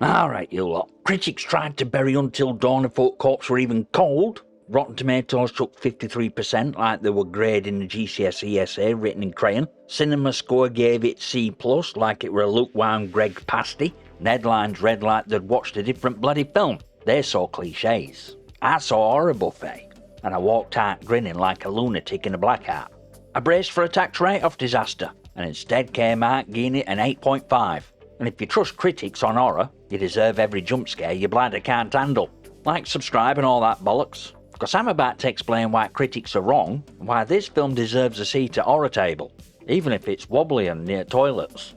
Alright, you lot. Critics tried to bury Until Dawn before corpse were even cold. Rotten Tomatoes took 53% like they were grading the GCSE essay written in crayon. Cinema Score gave it C+, like it were a lukewarm Greg pasty. And headlines read like they'd watched a different bloody film. They saw cliches. I saw a horror buffet. And I walked out grinning like a lunatic in a black hat. I braced for a tax write-off disaster, and instead came out giving it an 8.5. And if you trust critics on horror, you deserve every jump scare your bladder can't handle. Like, subscribe and all that bollocks. Because I'm about to explain why critics are wrong, and why this film deserves a seat at horror table, even if it's wobbly and near toilets.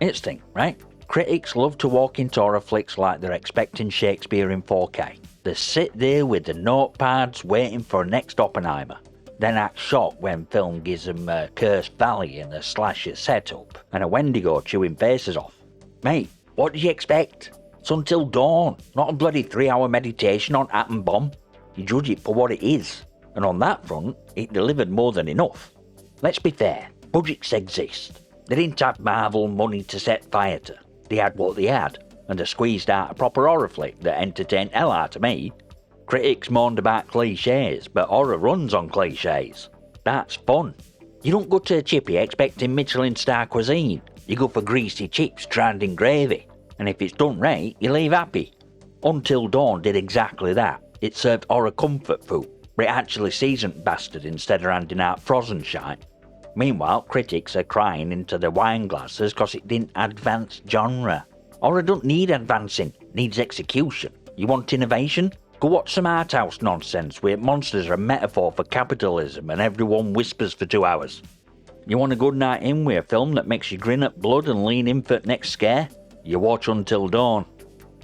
Instinct, right? Critics love to walk into horror flicks like they're expecting Shakespeare in 4K. They sit there with the notepads waiting for next Oppenheimer, then act shocked when film gives them a Cursed Valley and a slasher setup, and a Wendigo chewing faces off. Mate, what did you expect? It's Until Dawn, not a bloody 3-hour meditation on Atom Bomb. You judge it for what it is, and on that front, it delivered more than enough. Let's be fair, budgets exist. They didn't have Marvel money to set fire to. They had what they had, and they squeezed out a proper horror flick that entertained hell out of me. Critics moaned about cliches, but horror runs on cliches. That's fun. You don't go to a chippy expecting Michelin star cuisine. You go for greasy chips drowned in gravy, and if it's done right, you leave happy. Until Dawn did exactly that. It served horror comfort food, but it actually seasoned bastard instead of handing out frozen shite. Meanwhile, critics are crying into their wine glasses because it didn't advance genre. Horror don't need advancing, it needs execution. You want innovation? Go watch some art house nonsense where monsters are a metaphor for capitalism and everyone whispers for 2 hours. You want a good night in with a film that makes you grin at blood and lean in for the next scare? You watch Until Dawn.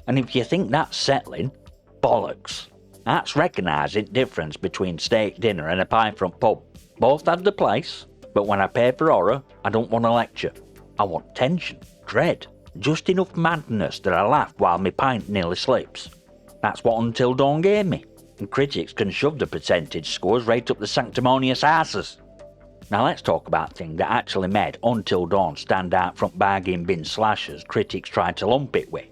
And if you think that's settling, bollocks. That's recognising the difference between steak dinner and a pie front pub. Both have the place, but when I pay for horror, I don't want a lecture. I want tension, dread, just enough madness that I laugh while my pint nearly slips. That's what Until Dawn gave me, and critics can shove the percentage scores right up the sanctimonious asses. Now let's talk about things that actually made Until Dawn stand out from bargain bin slashers critics tried to lump it with.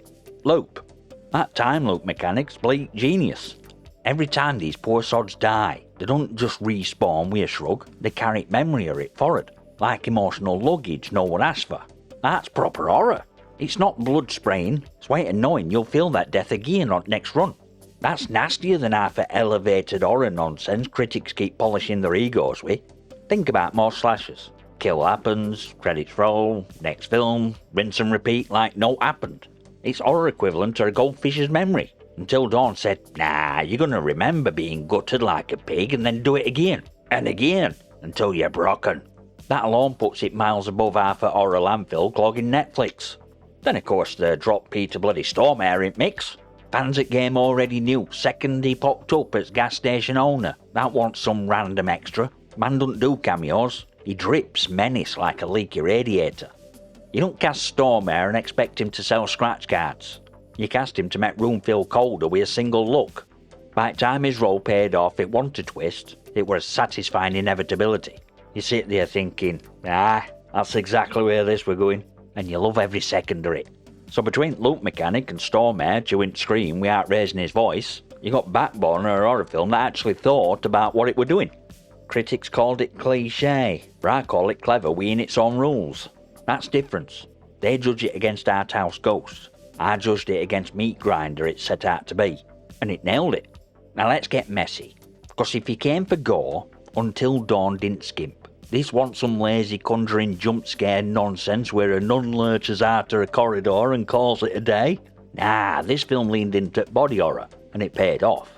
Loop. That time loop mechanic's bleak genius. Every time these poor sods die, they don't just respawn with a shrug, they carry memory of it forward, like emotional luggage no one asked for. That's proper horror. It's not blood spraying, it's waiting knowing you'll feel that death again on next run. That's nastier than half the elevated horror nonsense critics keep polishing their egos with. Think about more slashers. Kill happens, credits roll, next film, rinse and repeat like no happened. It's horror equivalent to a goldfish's memory. Until Dawn said, nah, you're gonna remember being gutted like a pig and then do it again, and again, until you're broken. That alone puts it miles above half a horror landfill clogging Netflix. Then of course they dropped Peter bloody Stormare in mix. Fans at game already knew second he popped up as gas station owner. That wants some random extra. Man doesn't do cameos. He drips menace like a leaky radiator. You don't cast Stormare and expect him to sell scratch cards. You cast him to make room feel colder with a single look. By the time his role paid off, it wasn't a twist, it was satisfying inevitability. You sit there thinking, that's exactly where this were going, and you love every second of it. So between Loop Mechanic and Stormare chewing scream without raising his voice, you got backbone of a horror film that actually thought about what it were doing. Critics called it cliche, but I call it clever within its own rules. That's difference. They judge it against Art House Ghost. I judged it against Meat Grinder it set out to be, and it nailed it. Now let's get messy, because if you came for gore, Until Dawn didn't skimp. This wants some lazy conjuring jump scare nonsense where a nun lurches out of a corridor and calls it a day. Nah, this film leaned into body horror, and it paid off.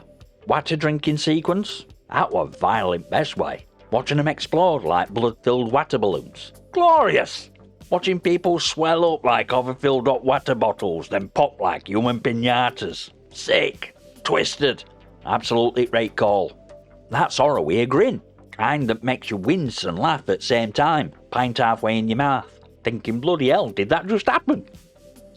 Water drinking sequence? That was violent best way. Watching them explode like blood-filled water balloons. Glorious! Watching people swell up like overfilled hot water bottles, then pop like human piñatas. Sick. Twisted. Absolutely right call. That's horror with a grin. Kind that makes you wince and laugh at the same time, pint halfway in your mouth, thinking bloody hell, did that just happen?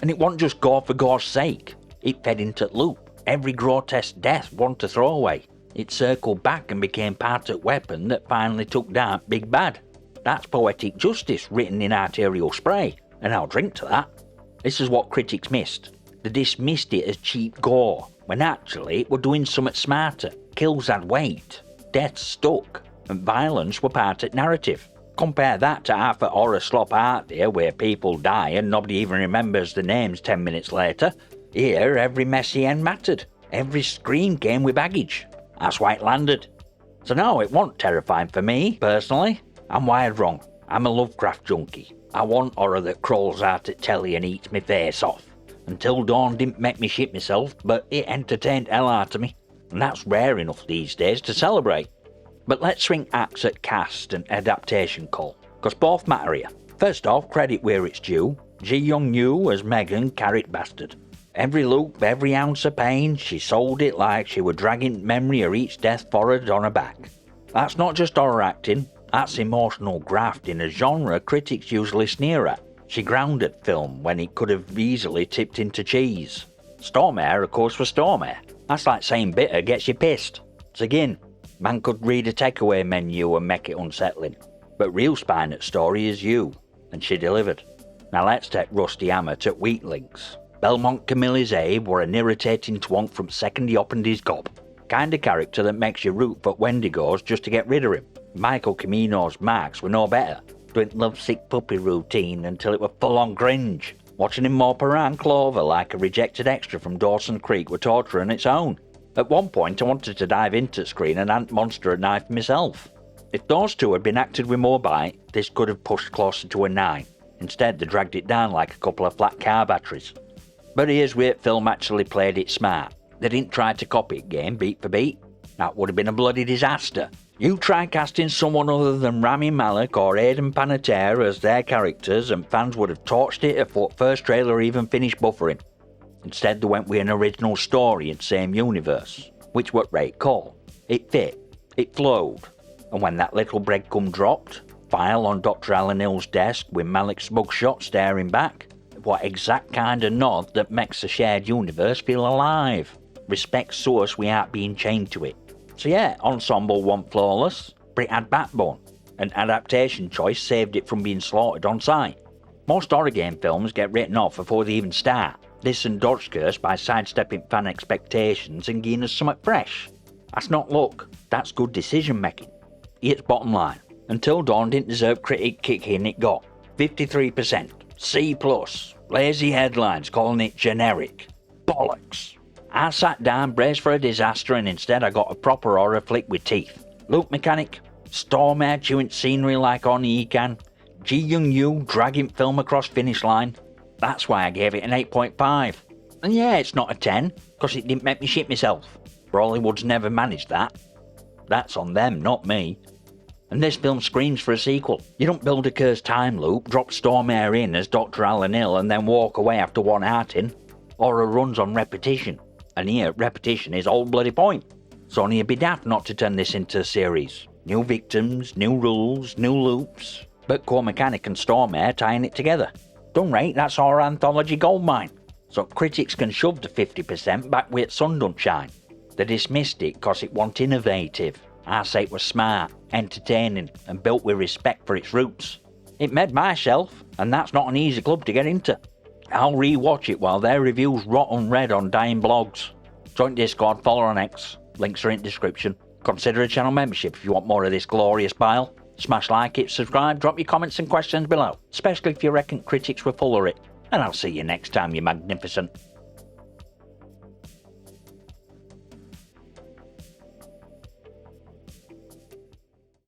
And it wasn't just gore for gore's sake. It fed into the loop. Every grotesque death wasn't a throwaway. It circled back and became part of the weapon that finally took down Big Bad. That's poetic justice written in arterial spray, and I'll drink to that. This is what critics missed. They dismissed it as cheap gore, when actually it were doing something smarter. Kills had weight, deaths stuck, and violence were part of the narrative. Compare that to half a horror slop out there where people die and nobody even remembers the names 10 minutes later. Here, every messy end mattered. Every scream came with baggage. That's why it landed. So no, it wasn't terrifying for me, personally. I'm wired wrong. I'm a Lovecraft junkie. I want horror that crawls out at telly and eats me face off. Until Dawn didn't make me shit myself, but it entertained hell out of me. And that's rare enough these days to celebrate. But let's swing axe at cast and adaptation call, because both matter here. First off, credit where it's due. Ji Young-yoo as Megan carried bastard. Every loop, every ounce of pain, she sold it like she were dragging memory of each death forward on her back. That's not just horror acting, that's emotional graft in a genre critics usually sneer at. She grounded film when it could have easily tipped into cheese. Stormare, of course, was Stormare. That's like saying bitter gets you pissed. So again, man could read a takeaway menu and make it unsettling. But real spine at story is you, and she delivered. Now let's take Rusty Hammer to weak links. Belmont Camille's Abe were an irritating twonk from second he opened his gob. Kind of character that makes you root for Wendigos just to get rid of him. Michael Cimino's Marks were no better. Doing lovesick puppy routine until it were full on cringe. Watching him mope around Clover like a rejected extra from Dawson Creek were torture on its own. At one point I wanted to dive into the screen and ant monster a knife myself. If those two had been acted with more bite, this could have pushed closer to a 9. Instead they dragged it down like a couple of flat car batteries. But here's where film actually played it smart. They didn't try to copy it game beat for beat. That would have been a bloody disaster. You try casting someone other than Rami Malek or Aidan Panettiere as their characters and fans would have torched it before first trailer even finished buffering. Instead they went with an original story in the same universe, which what Ray called. It fit, it flowed, and when that little breadcrumb dropped, file on Dr. Alan Hill's desk with Malik's mugshot staring back, what exact kind of nod that makes a shared universe feel alive. Respect source without being chained to it. So yeah, ensemble wasn't flawless, but it had backbone. An adaptation choice saved it from being slaughtered on sight. Most horror game films get written off before they even start. This and Dodge Curse by sidestepping fan expectations and giving us something fresh. That's not luck, that's good decision making. Here's bottom line. Until Dawn didn't deserve critic kicking it got. 53%. C+. Lazy headlines calling it generic. Bollocks. I sat down braced for a disaster and instead I got a proper horror flick with teeth. Loop mechanic, Stormare chewing scenery like only he can, Ji Young-yoo dragging film across finish line. That's why I gave it an 8.5. And yeah, it's not a 10, because it didn't make me shit myself. Bollywood's never managed that. That's on them, not me. And this film screams for a sequel. You don't build a cursed time loop, drop Stormare in as Dr. Alan Hill and then walk away after one outing. Horror runs on repetition. And here, repetition is all bloody point. So only a bit daft not to turn this into a series. New victims, new rules, new loops. But Core Mechanic and Stormare tying it together. Done right, that's our anthology goldmine. So critics can shove the 50% back with Sundance shine. They dismissed it cause it wasn't innovative. I say it was smart, entertaining, and built with respect for its roots. It made my shelf, and that's not an easy club to get into. I'll rewatch it while their reviews rot unread on dying blogs. Join Discord, follow on X, links are in description. Consider a channel membership if you want more of this glorious bile. Smash like it, subscribe, drop your comments and questions below, especially if you reckon critics were full of it. And I'll see you next time, you magnificent.